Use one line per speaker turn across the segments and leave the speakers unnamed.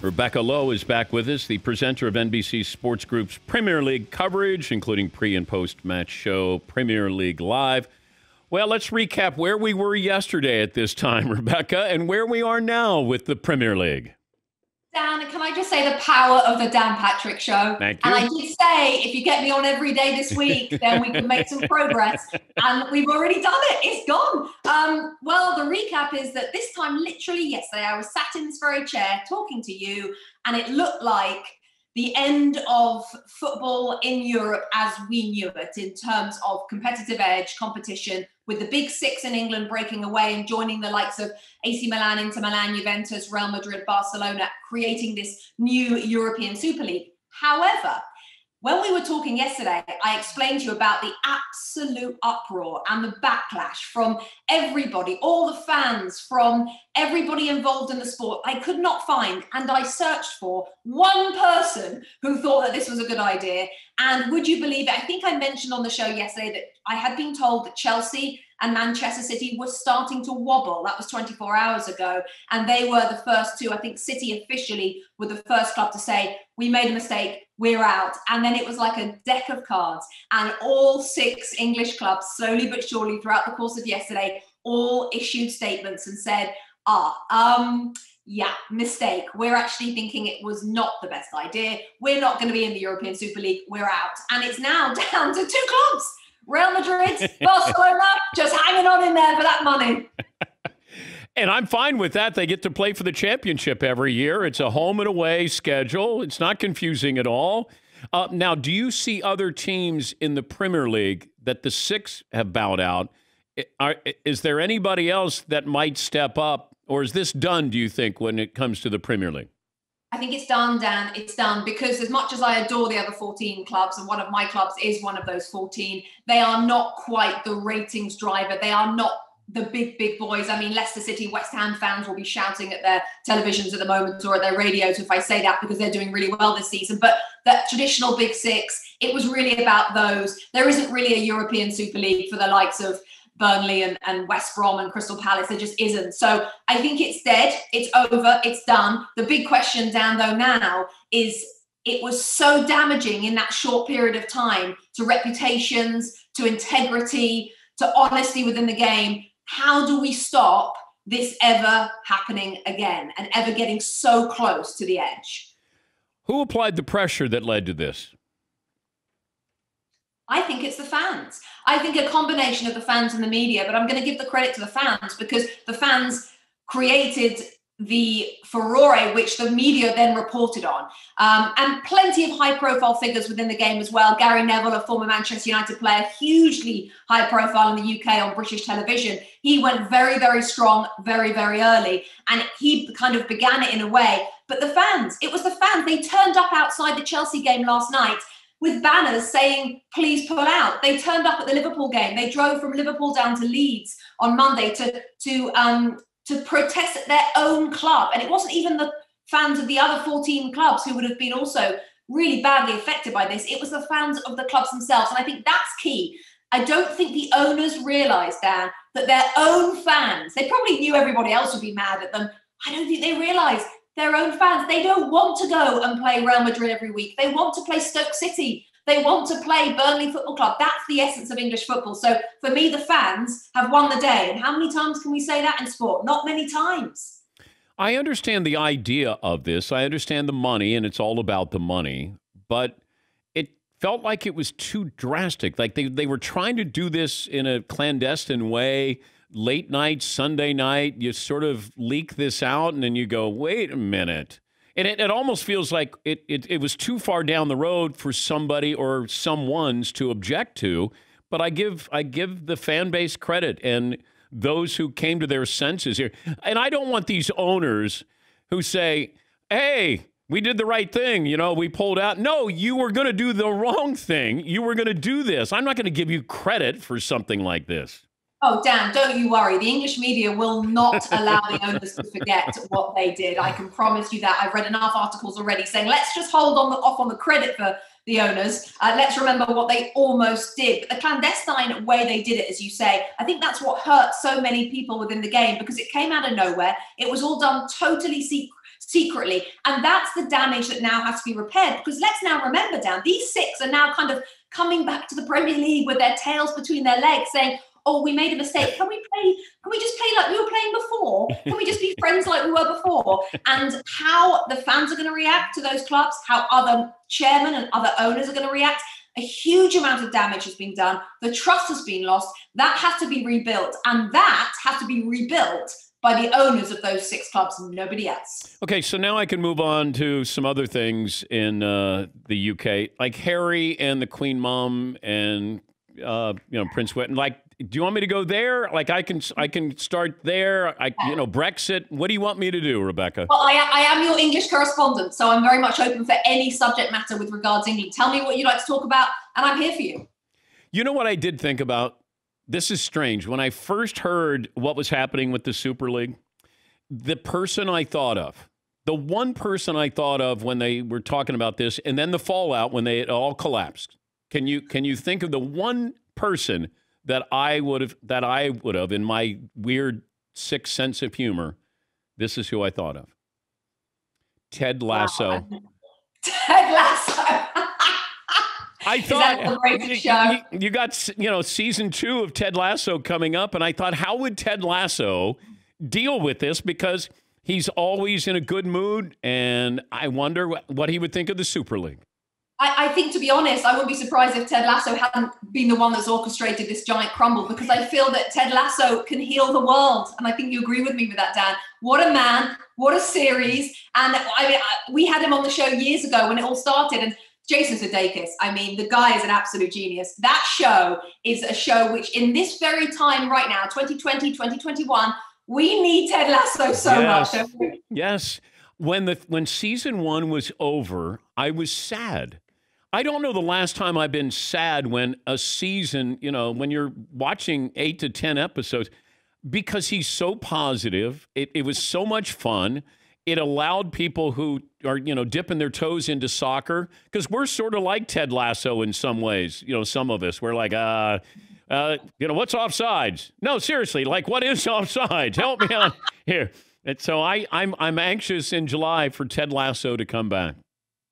Rebecca Lowe is back with us, the presenter of NBC Sports Group's Premier League coverage, including pre- and post-match show Premier League Live. Well, let's recap where we were yesterday at this time, Rebecca, and where we are now with the Premier League.
Dan, can I just say the power of the Dan Patrick Show?
Thank you.
And I did say, if you get me on every day this week, then we can make some progress. And we've already done it. It's gone. Well, the recap is that this time, literally yesterday, I was sat in this very chair talking to you, and it looked like the end of football in Europe as we knew it in terms of competitive edge, competition, with the big six in England breaking away and joining the likes of AC Milan, Inter Milan, Juventus, Real Madrid, Barcelona, creating this new European Super League. However, when we were talking yesterday, I explained to you about the absolute uproar and the backlash from everybody, all the fans, from everybody involved in the sport. I could not find, and I searched for, one person who thought that this was a good idea. And would you believe it? I think I mentioned on the show yesterday that I had been told that Chelsea and Manchester City were starting to wobble. That was 24 hours ago. And they were the first two. I think City officially were the first club to say, we made a mistake, we're out. And then it was like a deck of cards. And all six English clubs, slowly but surely throughout the course of yesterday, all issued statements and said, yeah, mistake. We're actually thinking it was not the best idea. We're not going to be in the European Super League. We're out. And it's now down to two clubs. Real Madrid, Barcelona, just hanging on in there for that money.
And I'm fine with that. They get to play for the championship every year. It's a home and away schedule. It's not confusing at all. Now, do you see other teams in the Premier League that the six have bowed out? Is there anybody else that might step up? Or is this done, do you think, when it comes to the Premier League?
I think it's done, Dan. It's done because as much as I adore the other 14 clubs, and one of my clubs is one of those 14, they are not quite the ratings driver. They are not the big boys. I mean, Leicester City, West Ham fans will be shouting at their televisions at the moment or at their radios if I say that, because they're doing really well this season. But that traditional big six, it was really about those. There isn't really a European Super League for the likes of Burnley and West Brom and Crystal Palace. There just isn't. So I think it's dead. It's over. It's done. The big question, Dan, though, now is it was so damaging in that short period of time to reputations, to integrity, to honesty within the game. How do we stop this ever happening again and ever getting so close to the edge?
Who applied the pressure that led to this?
I think it's the fans. I think a combination of the fans and the media, but I'm going to give the credit to the fans because the fans created the furore which the media then reported on. And plenty of high-profile figures within the game as well. Gary Neville, a former Manchester United player, hugely high-profile in the UK on British television. He went very, very strong, very, very early. And he kind of began it in a way. But the fans, it was the fans. They turned up outside the Chelsea game last night with banners saying, please pull out. They turned up at the Liverpool game. They drove from Liverpool down to Leeds on Monday to protest at their own club. And it wasn't even the fans of the other 14 clubs who would have been also really badly affected by this. It was the fans of the clubs themselves. And I think that's key. I don't think the owners realised, Dan, that their own fans, they probably knew everybody else would be mad at them. I don't think they realised their own fans, they don't want to go and play Real Madrid every week. They want to play Stoke City. They want to play Burnley Football Club. That's the essence of English football. So for me, the fans have won the day. And how many times can we say that in sport? Not many times.
I understand the idea of this. I understand the money, and it's all about the money. But it felt like it was too drastic. Like they were trying to do this in a clandestine way. Late night, Sunday night, you sort of leak this out, and then you go, wait a minute. And it almost feels like it was too far down the road for somebody or someone's to object to. But I give the fan base credit and those who came to their senses here. And I don't want these owners who say, hey, we did the right thing. You know, we pulled out. No, you were going to do the wrong thing. You were going to do this. I'm not going to give you credit for something like this.
Oh, Dan, don't you worry. The English media will not allow the owners to forget what they did. I can promise you that. I've read enough articles already saying, let's just hold off on the credit for the owners. Let's remember what they almost did. But the clandestine way they did it, as you say, I think that's what hurt so many people within the game because it came out of nowhere. It was all done totally secretly. And that's the damage that now has to be repaired. Because let's now remember, Dan, these six are now kind of coming back to the Premier League with their tails between their legs saying, oh, we made a mistake. Can we just play like we were playing before? Can we just be friends like we were before? And how the fans are going to react to those clubs, how other chairmen and other owners are going to react. A huge amount of damage has been done. The trust has been lost. That has to be rebuilt. And that has to be rebuilt by the owners of those six clubs and nobody else.
Okay, so now I can move on to some other things in the UK, like Harry and the Queen Mum and Prince Whitman. Like, do you want me to go there? Like, I can start there. Brexit. What do you want me to do, Rebecca?
Well, I am your English correspondent, so I'm very much open for any subject matter with regards to England. Tell me what you'd like to talk about, and I'm here for you.
You know what I did think about? This is strange. When I first heard what was happening with the Super League, the person I thought of, the one person I thought of when they were talking about this, and then the fallout when it all collapsed. Can you think of the one person that I would have in my weird sick sense of humor? This is who I thought of. Ted Lasso.
Wow. Ted Lasso.
I thought you got season 2 of Ted Lasso coming up, and I thought, how would Ted Lasso deal with this? Because he's always in a good mood, and I wonder what he would think of the Super League.
I think, to be honest, I wouldn't be surprised if Ted Lasso hadn't been the one that's orchestrated this giant crumble, because I feel that Ted Lasso can heal the world. And I think you agree with me with that, Dan. What a man, what a series. And I mean, we had him on the show years ago when it all started. And Jason Sudeikis, I mean, the guy is an absolute genius. That show is a show which, in this very time right now, 2020, 2021, we need Ted Lasso so much. Don't we?
Yes. When season 1 was over, I was sad. I don't know the last time I've been sad when a season, when you're watching 8 to 10 episodes, because he's so positive. It was so much fun. It allowed people who are, dipping their toes into soccer, because we're sort of like Ted Lasso in some ways. Some of us, we're like, what's offsides? No, seriously, like, what is offsides? Help me out here. And so I'm anxious in July for Ted Lasso to come back.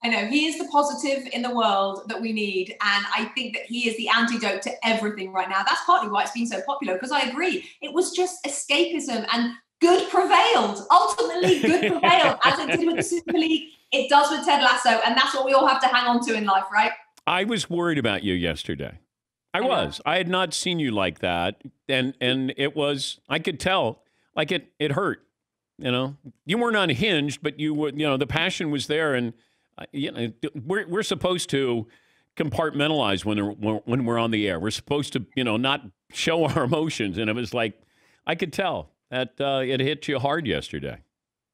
I know, he is the positive in the world that we need. And I think that he is the antidote to everything right now. That's partly why it's been so popular, because I agree. It was just escapism, and good prevailed. Ultimately, good prevailed, as it did with the Super League. It does with Ted Lasso. And that's what we all have to hang on to in life, right?
I was worried about you yesterday. I was. I had not seen you like that. And it was, I could tell, like it hurt. You weren't unhinged, but you were, the passion was there. And we're supposed to compartmentalize when we're on the air. We're supposed to, not show our emotions. And it was like, I could tell that it hit you hard yesterday.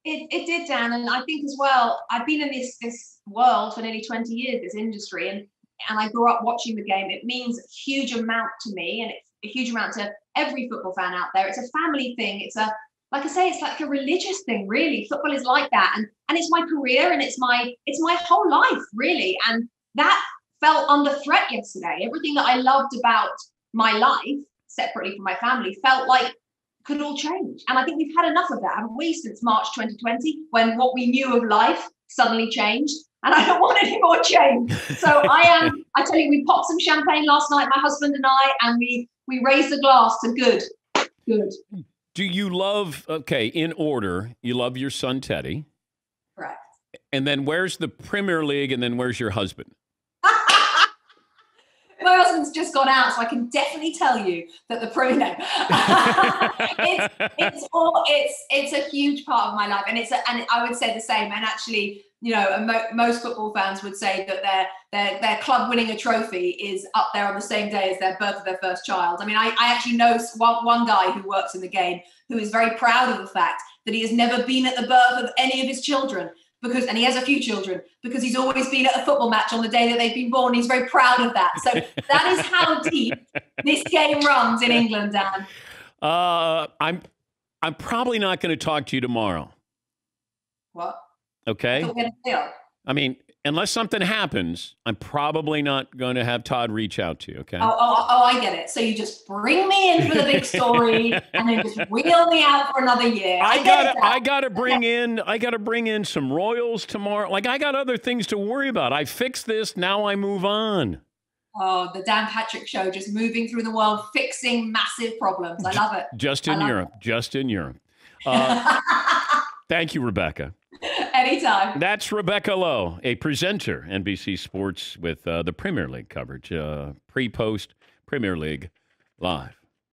It did, Dan. And I think as well, I've been in this world for nearly 20 years, this industry, and I grew up watching the game. It means a huge amount to me, and it's a huge amount to every football fan out there. It's a family thing. Like I say, it's like a religious thing, really. Football is like that. And it's my career, and it's my whole life, really. And that felt under threat yesterday. Everything that I loved about my life, separately from my family, felt like could all change. And I think we've had enough of that, haven't we, since March 2020, when what we knew of life suddenly changed. And I don't want any more change. So I tell you, we popped some champagne last night, my husband and I, and we raised the glass to good.
Do you love, in order, you love your son, Teddy.
Correct.
And then where's the Premier League, and then where's your husband?
My husband's just gone out, so I can definitely tell you that the Premier it's a huge part of my life, and I would say the same. And actually, most football fans would say that their club winning a trophy is up there on the same day as their birth of their first child. I mean, I actually know one guy who works in the game who is very proud of the fact that he has never been at the birth of any of his children, and he has a few children, because he's always been at a football match on the day that they've been born. He's very proud of that. So that is how deep this game runs in England, Dan.
I'm probably not going to talk to you tomorrow.
What?
Okay.
I mean,
unless something happens, I'm probably not going to have Todd reach out to you. Okay.
Oh, I get it. So you just bring me in for the big story and then just wheel me out for another year. I
gotta bring in some Royals tomorrow. Like, I got other things to worry about. I fixed this. Now I move on.
Oh, the Dan Patrick Show, just moving through the world, fixing massive problems. I love it.
Just in Europe. Thank you, Rebecca.
Anytime.
That's Rebecca Lowe, a presenter, NBC Sports, with the Premier League coverage, pre-post Premier League live.